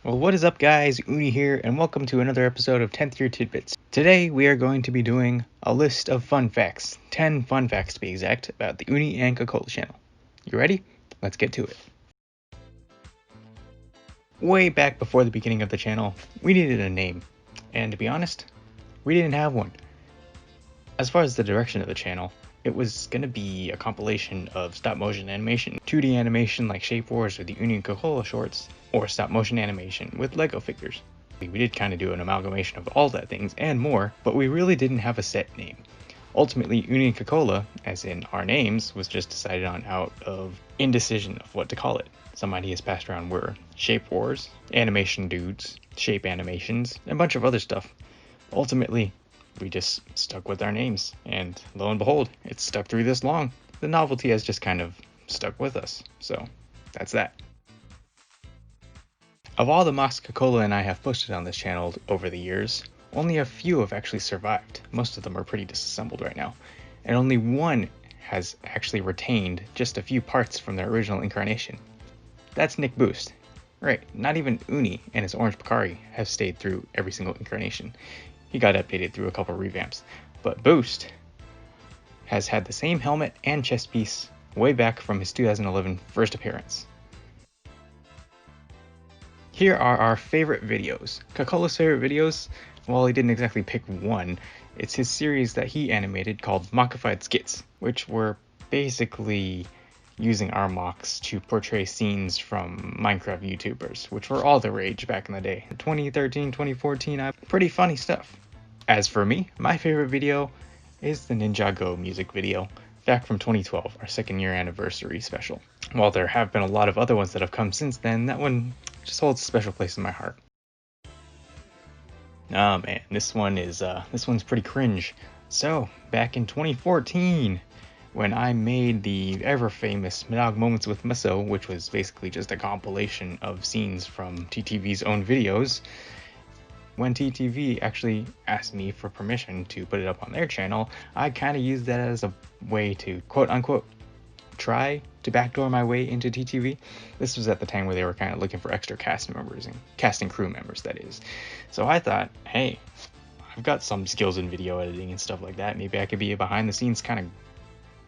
Well, what is up, guys? Uni here, and welcome to another episode of 10th Year Tidbits. Today, we are going to be doing a list of fun facts, 10 fun facts to be exact, about the Uni and Cacola channel. You ready? Let's get to it. Way back before the beginning of the channel, we needed a name, and to be honest, we didn't have one. As far as the direction of the channel, it was going to be a compilation of stop-motion animation, 2D animation like Shape Wars or the Uni and Cacola shorts, or stop-motion animation with Lego figures. We did kind of do an amalgamation of all that things and more, but we really didn't have a set name. Ultimately, Uni and Cacola, as in our names, was just decided on out of indecision of what to call it. Some ideas passed around were Shape Wars, Animation Dudes, Shape Animations, and a bunch of other stuff. Ultimately, we just stuck with our names, and lo and behold, it's stuck through this long. The novelty has just kind of stuck with us, so that's that. Of all the mocks Cacola and I have posted on this channel over the years, only a few have actually survived. Most of them are pretty disassembled right now, and only one has actually retained just a few parts from their original incarnation. That's Nick Boost. Right, not even Uni and his Orange Picari have stayed through every single incarnation. He got updated through a couple revamps, but Boost has had the same helmet and chest piece way back from his 2011 first appearance. Here are our favorite videos. Cacola's favorite videos, well, he didn't exactly pick one. It's his series that he animated called Mockified Skits, which were basically using our mocks to portray scenes from Minecraft YouTubers, which were all the rage back in the day. 2013, 2014, pretty funny stuff. As for me, my favorite video is the Ninjago music video, back from 2012, our second year anniversary special. While there have been a lot of other ones that have come since then, that one just holds a special place in my heart. Oh man, this one's pretty cringe. So, back in 2014, when I made the ever-famous Minog Moments with Meso, which was basically just a compilation of scenes from TTV's own videos, when TTV actually asked me for permission to put it up on their channel, I kind of used that as a way to quote-unquote try to backdoor my way into TTV. This was at the time where they were kind of looking for extra cast members and cast and crew members, that is. So I thought, hey, I've got some skills in video editing and stuff like that. Maybe I could be a behind the scenes kind of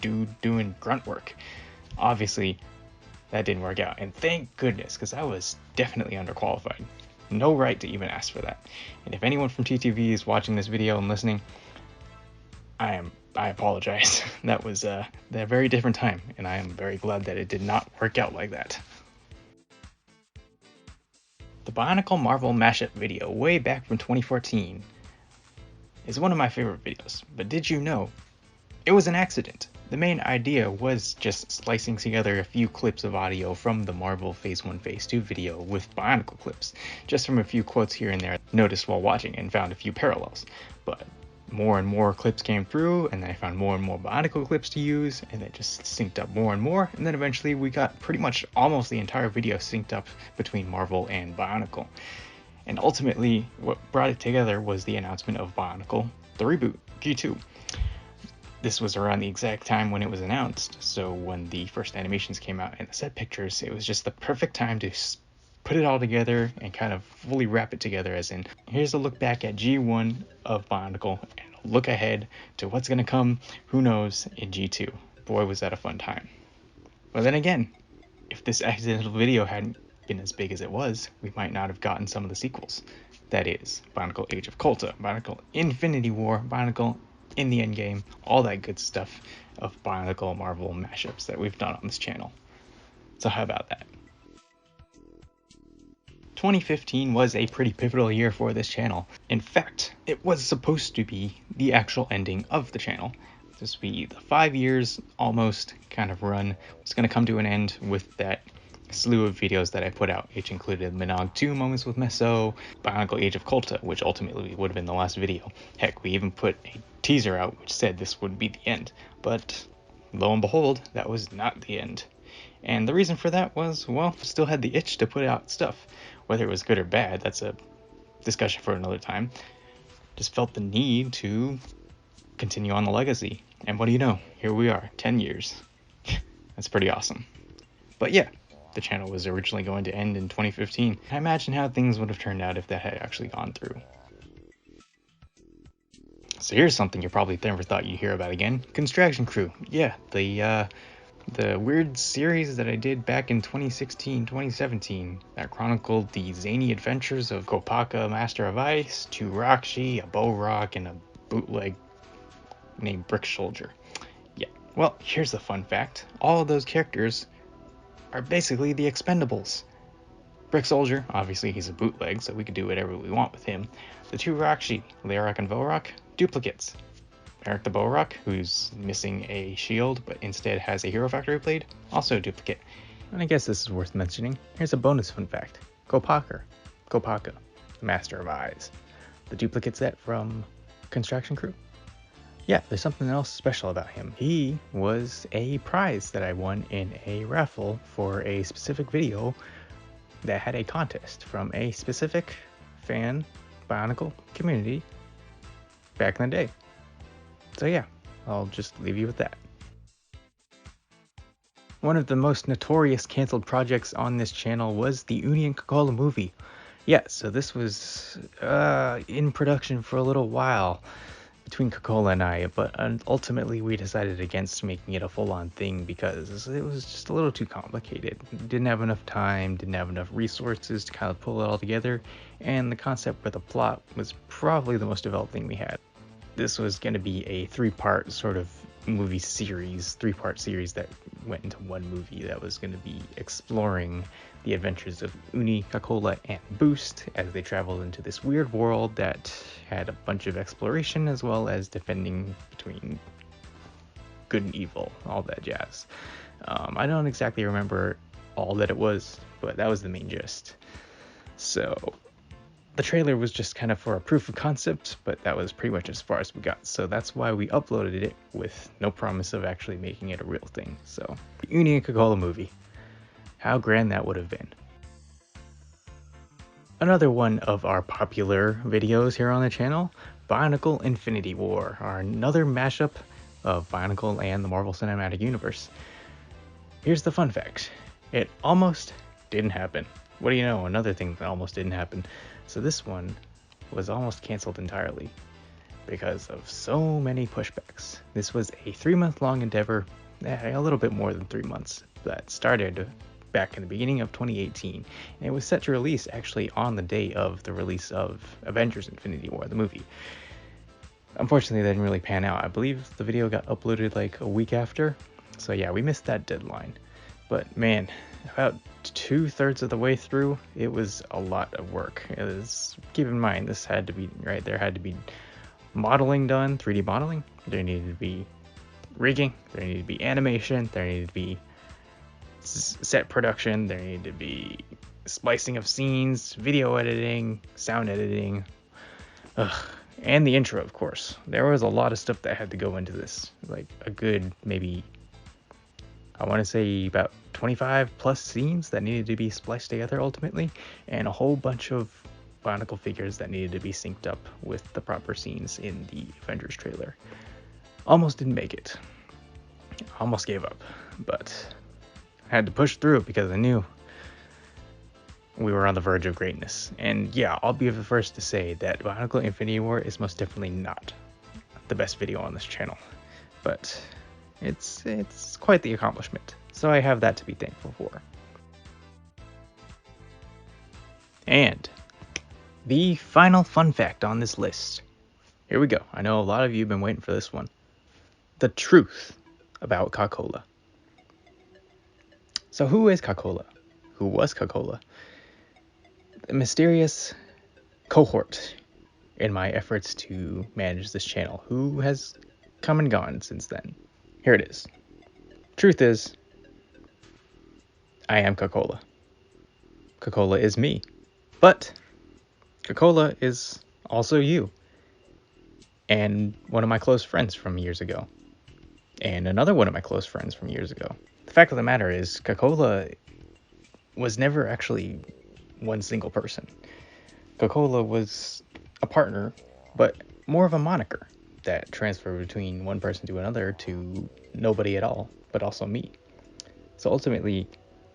dude doing grunt work. Obviously, that didn't work out, and thank goodness, because I was definitely underqualified. No right to even ask for that. And if anyone from TTV is watching this video and listening, I apologize. That was a very different time, and I am very glad that it did not work out like that. The Bionicle Marvel mashup video, way back from 2014, is one of my favorite videos, but did you know it was an accident? The main idea was just slicing together a few clips of audio from the Marvel Phase 1 Phase 2 video with Bionicle clips, just from a few quotes here and there noticed while watching, and found a few parallels. But more and more clips came through, and then I found more and more Bionicle clips to use, and it just synced up more and more, and then eventually we got pretty much almost the entire video synced up between Marvel and Bionicle. And ultimately, what brought it together was the announcement of Bionicle, the reboot, G2. This was around the exact time when it was announced, so when the first animations came out and the set pictures, it was just the perfect time to put it all together and kind of fully wrap it together, as in, here's a look back at G1 of Bionicle and a look ahead to what's going to come, who knows, in G2. Boy, was that a fun time. But then again, if this accidental video hadn't been as big as it was, we might not have gotten some of the sequels. That is, Bionicle Age of Colta, Bionicle Infinity War, Bionicle in the Endgame, all that good stuff of Bionicle Marvel mashups that we've done on this channel. So how about that? 2015 was a pretty pivotal year for this channel. In fact, it was supposed to be the actual ending of the channel. This would be the 5 years almost kind of run. It's going to come to an end with that slew of videos that I put out, which included Minog 2 Moments with Meso, Bionicle Age of Colta, which ultimately would have been the last video. Heck, we even put a teaser out which said this would be the end, but lo and behold, that was not the end. And the reason for that was, well, still had the itch to put out stuff. Whether it was good or bad, that's a discussion for another time. Just felt the need to continue on the legacy. And what do you know? Here we are, 10 years. That's pretty awesome. But yeah, the channel was originally going to end in 2015. I imagine how things would have turned out if that had actually gone through. So here's something you probably never thought you'd hear about again. Construction Crew. Yeah, the weird series that I did back in 2016, 2017 that chronicled the zany adventures of Kopaka, Master of Ice, 2Roxy, a Bow Rock, and a bootleg named Brick Soldier. Yeah, well, here's the fun fact. All of those characters are basically the Expendables. Brick Soldier, obviously he's a bootleg, so we could do whatever we want with him. The 2Roxy, Layrock and Vorok, duplicates. Eric the Bowrock, who's missing a shield but instead has a Hero Factory blade, also a duplicate. And I guess this is worth mentioning. Here's a bonus fun fact. Kopaka, the Master of Eyes. The duplicate set from Construction Crew. Yeah, there's something else special about him. He was a prize that I won in a raffle for a specific video that had a contest from a specific fan Bionicle community back in the day. So yeah, I'll just leave you with that. One of the most notorious canceled projects on this channel was the OonieandCacola movie. Yeah, so this was in production for a little while between Cacola and I, but ultimately we decided against making it a full-on thing because it was just a little too complicated. Didn't have enough time, didn't have enough resources to kind of pull it all together, and the concept for the plot was probably the most developed thing we had. This was going to be a three-part sort of movie series, three-part series that went into one movie that was going to be exploring the adventures of Uni, Cacola, and Boost as they traveled into this weird world that had a bunch of exploration as well as defending between good and evil, all that jazz. I don't exactly remember all that it was, but that was the main gist. So the trailer was just kind of for a proof of concept, but that was pretty much as far as we got. So that's why we uploaded it with no promise of actually making it a real thing. So the OonieandCacola movie. How grand that would have been. Another one of our popular videos here on the channel, Bionicle Infinity War, another mashup of Bionicle and the Marvel Cinematic Universe. Here's the fun fact. It almost didn't happen. What do you know? Another thing that almost didn't happen. So this one was almost canceled entirely because of so many pushbacks. This was a 3-month-long endeavor, a little bit more than 3 months, that started back in the beginning of 2018, and it was set to release actually on the day of the release of Avengers Infinity War, the movie. Unfortunately, that didn't really pan out. I believe the video got uploaded like a week after, so yeah, we missed that deadline. But man, about 2/3 of the way through, it was a lot of work. Keep in mind, this had to be, right, there had to be modeling done, 3D modeling, there needed to be rigging, there needed to be animation, there needed to be set production, there needed to be splicing of scenes, video editing, sound editing, and the intro, of course. There was a lot of stuff that had to go into this, like a good maybe, I want to say about 25 plus scenes that needed to be spliced together ultimately, and a whole bunch of Bionicle figures that needed to be synced up with the proper scenes in the Avengers trailer. Almost didn't make it. Almost gave up, but I had to push through because I knew we were on the verge of greatness. And yeah, I'll be the first to say that Bionicle Infinity War is most definitely not the best video on this channel, but it's quite the accomplishment. So I have that to be thankful for. And the final fun fact on this list. Here we go. I know a lot of you have been waiting for this one. The truth about Cacola. So who is Cacola? Who was Cacola? A mysterious cohort in my efforts to manage this channel, who has come and gone since then. Here it is. Truth is, I am Cacola. Cacola is me. But Cacola is also you. And one of my close friends from years ago. And another one of my close friends from years ago. The fact of the matter is, Cacola was never actually one single person. Cacola was a partner, but more of a moniker that transferred between one person to another to nobody at all, but also me. So ultimately,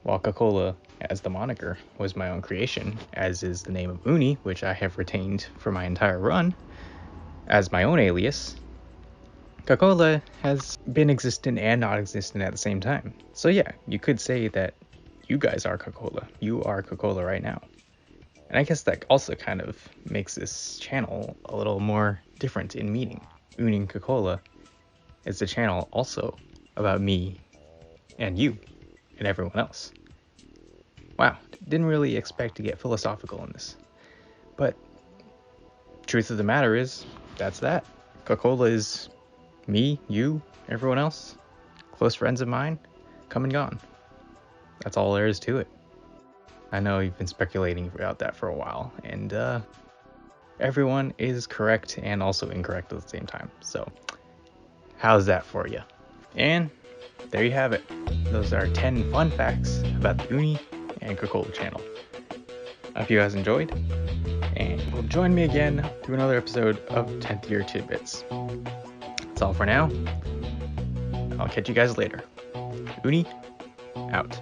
while Cacola, as the moniker, was my own creation, as is the name of Oonie, which I have retained for my entire run, as my own alias. Cacola has been existent and not existent at the same time. So yeah, you could say that you guys are Cacola. You are Cacola right now. And I guess that also kind of makes this channel a little more different in meaning. Oonie and Cacola is a channel also about me and you and everyone else. Wow, didn't really expect to get philosophical in this. But truth of the matter is, that's that. Cacola is me, you, everyone else, close friends of mine, come and gone. That's all there is to it. I know you've been speculating about that for a while, and everyone is correct and also incorrect at the same time. So, how's that for you? And there you have it. Those are 10 fun facts about the Oonie and Cacola channel. I hope you guys enjoyed, and will join me again through another episode of 10th Year Tidbits. That's all for now. I'll catch you guys later. Oonie, out.